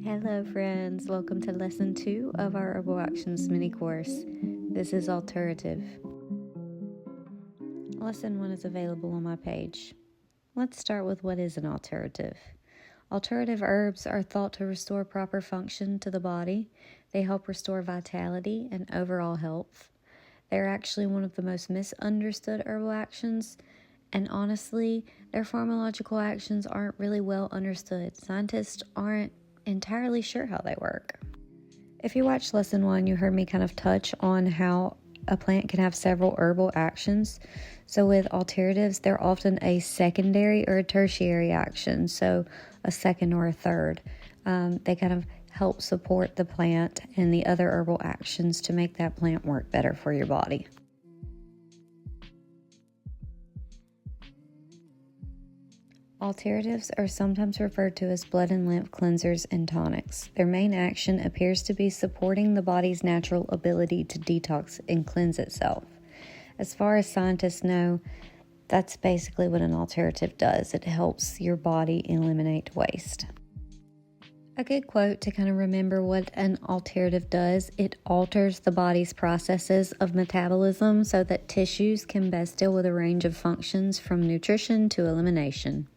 Hello friends, welcome to lesson 2 of our Herbal Actions mini course. This is Alterative. Lesson 1 is available on my page. Let's start with what is an alterative. Alterative herbs are thought to restore proper function to the body. They help restore vitality and overall health. They're actually one of the most misunderstood herbal actions, and honestly, their pharmacological actions aren't really well understood. Scientists aren't entirely sure how they work. If you watched lesson 1, you heard me kind of touch on how a plant can have several herbal actions. So with alternatives, they're often a secondary or a tertiary action, so a second or a third. They kind of help support the plant and the other herbal actions to make that plant work better for your body. Alteratives are sometimes referred to as blood and lymph cleansers and tonics. Their main action appears to be supporting the body's natural ability to detox and cleanse itself. As far as scientists know, that's basically what an alterative does. It helps your body eliminate waste. A good quote to kind of remember what an alterative does: it alters the body's processes of metabolism so that tissues can best deal with a range of functions from nutrition to elimination.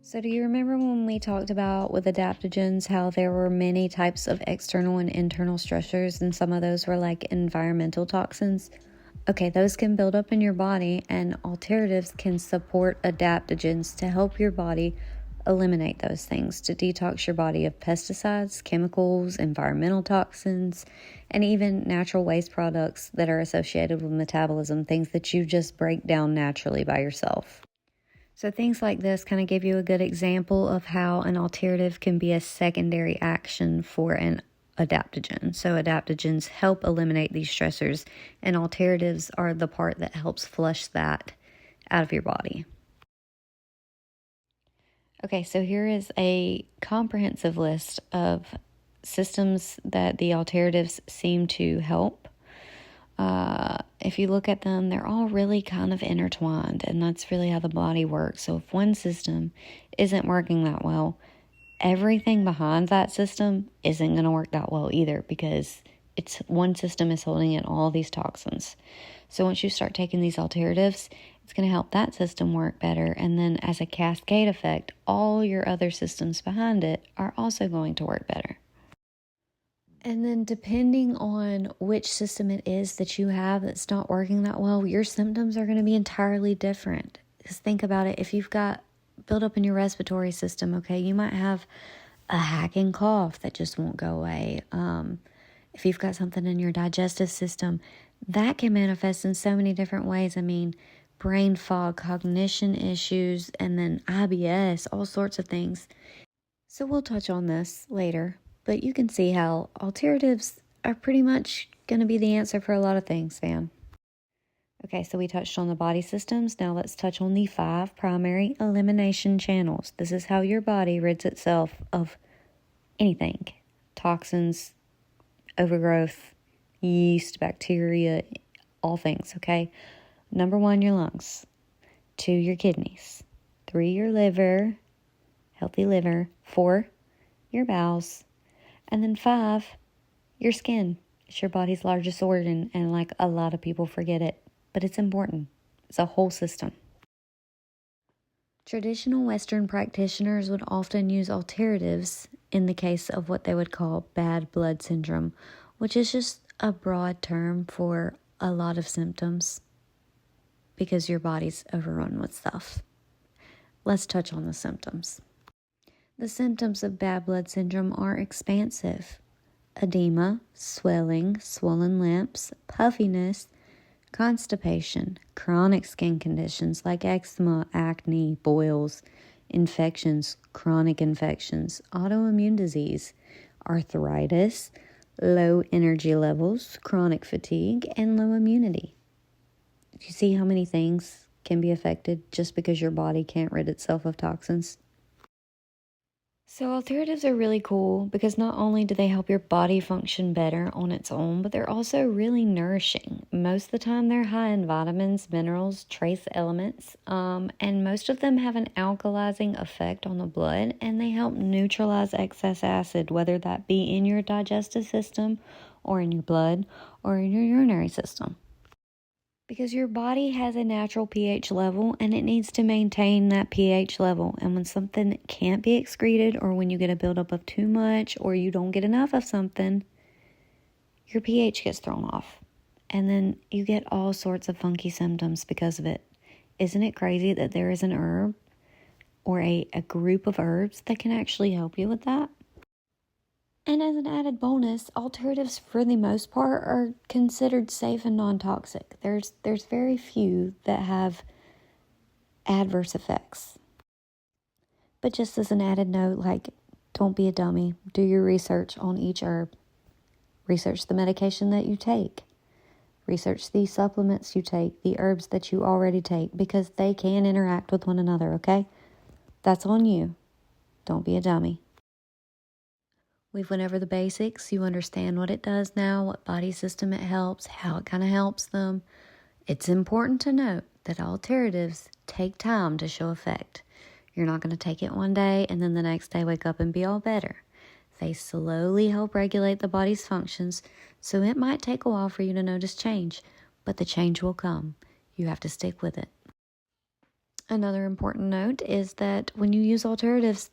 So do you remember when we talked about with adaptogens how there were many types of external and internal stressors, and some of those were like environmental toxins? Okay, those can build up in your body, and alternatives can support adaptogens to help your body eliminate those things, to detox your body of pesticides, chemicals, environmental toxins, and even natural waste products that are associated with metabolism, things that you just break down naturally by yourself. So things like this kind of give you a good example of how an alterative can be a secondary action for an adaptogen. So adaptogens help eliminate these stressors, and alteratives are the part that helps flush that out of your body. Okay, so here is a comprehensive list of systems that the alternatives seem to help. If you look at them, they're all really kind of intertwined, and that's really how the body works. So if one system isn't working that well, everything behind that system isn't going to work that well either, because it's one system is holding in all these toxins. So once you start taking these alternatives, it's going to help that system work better, and then as a cascade effect, all your other systems behind it are also going to work better. And then depending on which system it is that you have that's not working that well, your symptoms are going to be entirely different. Just think about it. If you've got build-up in your respiratory system, okay, you might have a hacking cough that just won't go away. If you've got something in your digestive system, that can manifest in so many different ways. I mean, brain fog, cognition issues, and then IBS, all sorts of things. So we'll touch on this later. But you can see how alternatives are pretty much going to be the answer for a lot of things, fam. Okay, so we touched on the body systems. Now let's touch on the 5 primary elimination channels. This is how your body rids itself of anything: toxins, overgrowth, yeast, bacteria, all things, okay? Number 1, your lungs. 2, your kidneys. 3, your liver, healthy liver. 4, your bowels. And then 5, your skin. It's your body's largest organ, and like a lot of people forget it, but it's important. It's a whole system. Traditional Western practitioners would often use alternatives in the case of what they would call bad blood syndrome, which is just a broad term for a lot of symptoms because your body's overrun with stuff. Let's touch on the symptoms. The symptoms of bad blood syndrome are expansive: edema, swelling, swollen lips, puffiness, constipation, chronic skin conditions like eczema, acne, boils, infections, chronic infections, autoimmune disease, arthritis, low energy levels, chronic fatigue, and low immunity. Do you see how many things can be affected just because your body can't rid itself of toxins? So alternatives are really cool because not only do they help your body function better on its own, but they're also really nourishing. Most of the time they're high in vitamins, minerals, trace elements, and most of them have an alkalizing effect on the blood, and they help neutralize excess acid, whether that be in your digestive system or in your blood or in your urinary system. Because your body has a natural pH level and it needs to maintain that pH level. And when something can't be excreted, or when you get a buildup of too much, or you don't get enough of something, your pH gets thrown off. And then you get all sorts of funky symptoms because of it. Isn't it crazy that there is an herb or a group of herbs that can actually help you with that? And as an added bonus, alternatives for the most part are considered safe and non-toxic. There's very few that have adverse effects. But just as an added note, like, don't be a dummy. Do your research on each herb. Research the medication that you take. Research the supplements you take, the herbs that you already take, because they can interact with one another, okay? That's on you. Don't be a dummy. We've went over the basics. You understand what it does now, what body system it helps, how it kind of helps them. It's important to note that alternatives take time to show effect. You're not going to take it one day and then the next day wake up and be all better. They slowly help regulate the body's functions, so it might take a while for you to notice change, but the change will come. You have to stick with it. Another important note is that when you use alternatives,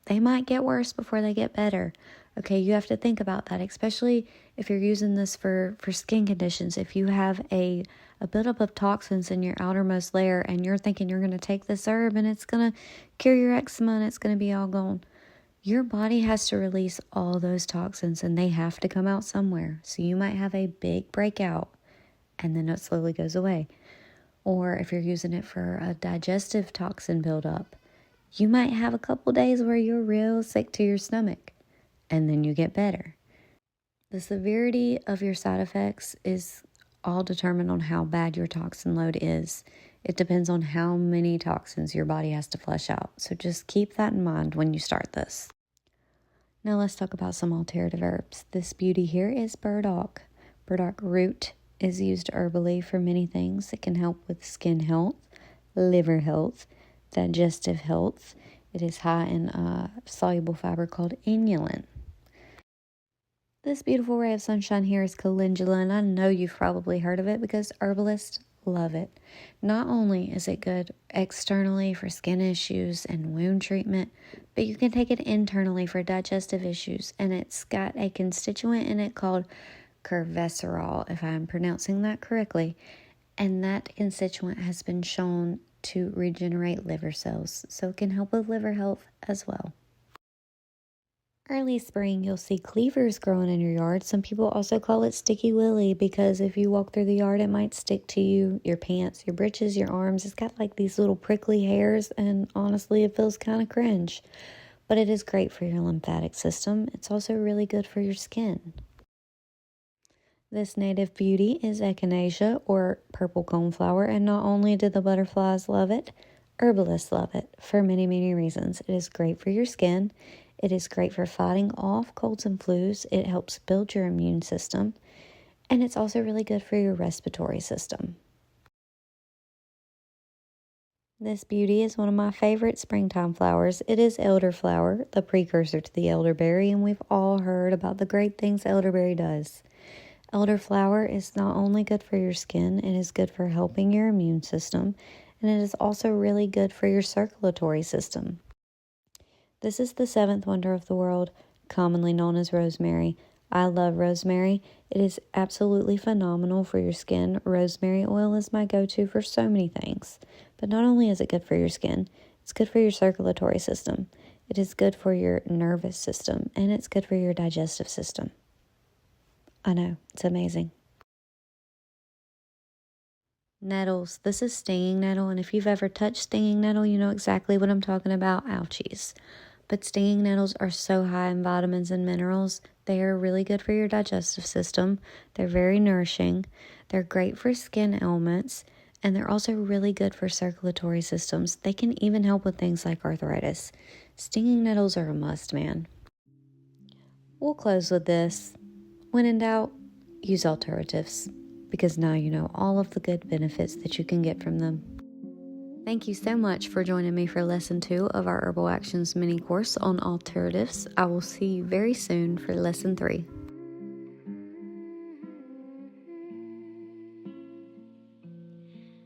they might get worse before they get better. Okay, you have to think about that, especially if you're using this for skin conditions. If you have a buildup of toxins in your outermost layer and you're thinking you're going to take this herb and it's going to cure your eczema and it's going to be all gone, your body has to release all those toxins and they have to come out somewhere. So you might have a big breakout and then it slowly goes away. Or if you're using it for a digestive toxin buildup, you might have a couple days where you're real sick to your stomach, and then you get better. The severity of your side effects is all determined on how bad your toxin load is. It depends on how many toxins your body has to flush out. So just keep that in mind when you start this. Now let's talk about some alternative herbs. This beauty here is burdock. Burdock root is used herbally for many things. It can help with skin health, liver health, digestive health. It is high in a soluble fiber called inulin. This beautiful ray of sunshine here is calendula, and I know you've probably heard of it because herbalists love it. Not only is it good externally for skin issues and wound treatment, but you can take it internally for digestive issues, and it's got a constituent in it called curvacerol, if I'm pronouncing that correctly, and that constituent has been shown to regenerate liver cells, so it can help with liver health as well. Early spring, you'll see cleavers growing in your yard. Some people also call it sticky willy because if you walk through the yard, it might stick to you, your pants, your britches, your arms. It's got like these little prickly hairs, and honestly, it feels kind of cringe. But it is great for your lymphatic system. It's also really good for your skin. This native beauty is echinacea, or purple coneflower, and not only do the butterflies love it, herbalists love it for many, many reasons. It is great for your skin. It is great for fighting off colds and flus. It helps build your immune system, and it's also really good for your respiratory system. This beauty is one of my favorite springtime flowers. It is elderflower, the precursor to the elderberry, and we've all heard about the great things elderberry does. Elderflower is not only good for your skin, it is good for helping your immune system, and it is also really good for your circulatory system. This is the seventh wonder of the world, commonly known as rosemary. I love rosemary. It is absolutely phenomenal for your skin. Rosemary oil is my go-to for so many things. But not only is it good for your skin, it's good for your circulatory system. It is good for your nervous system, and it's good for your digestive system. I know, it's amazing. Nettles. This is stinging nettle, and if you've ever touched stinging nettle, you know exactly what I'm talking about. Ouchies. But stinging nettles are so high in vitamins and minerals. They are really good for your digestive system. They're very nourishing. They're great for skin ailments, And they're also really good for circulatory systems. They can even help with things like arthritis. Stinging nettles are a must, man. We'll close with this. When in doubt, use alternatives, because now you know all of the good benefits that you can get from them. Thank you so much for joining me for Lesson 2 of our Herbal Actions mini course on alternatives. I will see you very soon for Lesson 3.